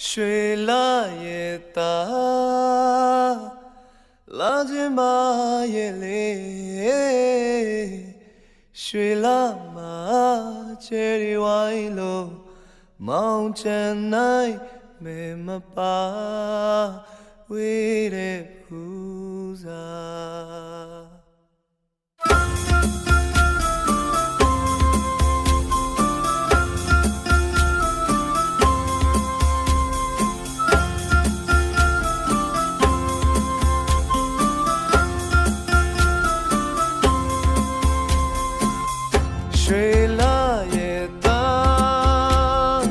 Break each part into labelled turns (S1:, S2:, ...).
S1: ရွှေလာရဲ့သားလာခြင်းမရဲ့လေရွှေလာမှာချယ်ရီဝိုင်းလို့မောင်ချန်နိုင်မဲမပါဝေးတဲ့ဖူးစားရွှေလာရဲ့သား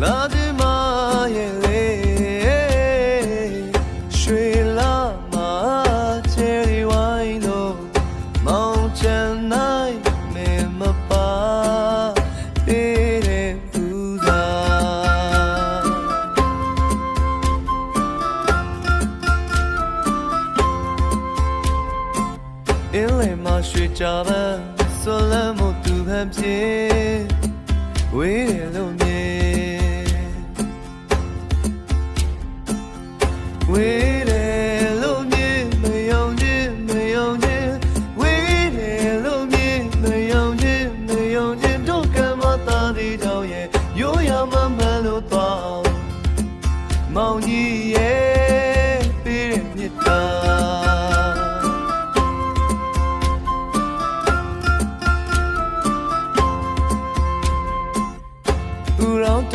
S1: လာခြင်းမရဲ့လေရွှေလာမှာချယ်ရီဝိုင်းလို့မောင်ချန်နိုင်မဲမပါတဲ့ဖူးစားအင်းလေမှာရွှေကြပန်းဆိုလမ်းမို့သူဟန်ပြေဝေးတယ်လို့မြင်ဝေးတယ်လို့မြင်မယုံခြင်းမယုံခြင်းဝေးတယ်လို့မြင်မယုံခြင်းမယုံခြင်းတို့ကမသာသေးကြောင့်ရဲ့ရိုးရမမှန်လို့သွားမောင်ကြီးရဲ့ပေးတဲ့မြတ်တာ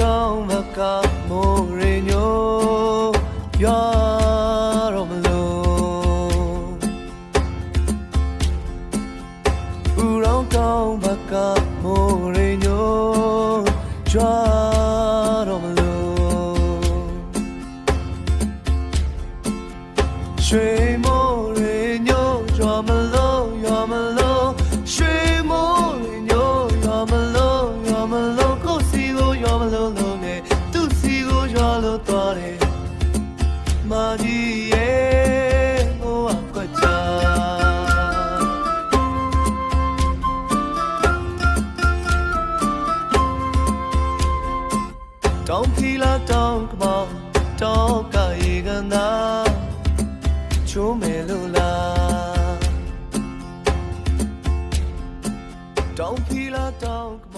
S1: တောင်းမကမိုးရေညိုရွာတော့မလို့ဦးရောင်းတောင်းမကမိုးရေညိုရွာတော့မလို့ရွှေမိုးရေညိုရွာမလို့ရွာမလို့ရွှေမိုးရေညိုရွာမလို့ရွာမလို့ကိုစီကိုရွာမလို့လို့နဲ့သူစီကိုရွာလို့သွားတယ်မာကြီးရဲ့ဟိုအကွက်ချာတောင်းဖီလာတောင်းကမောင်တောင်းကရေကန်သာချိုးမယ်လို့လားတောင်းဖီလာတောင်း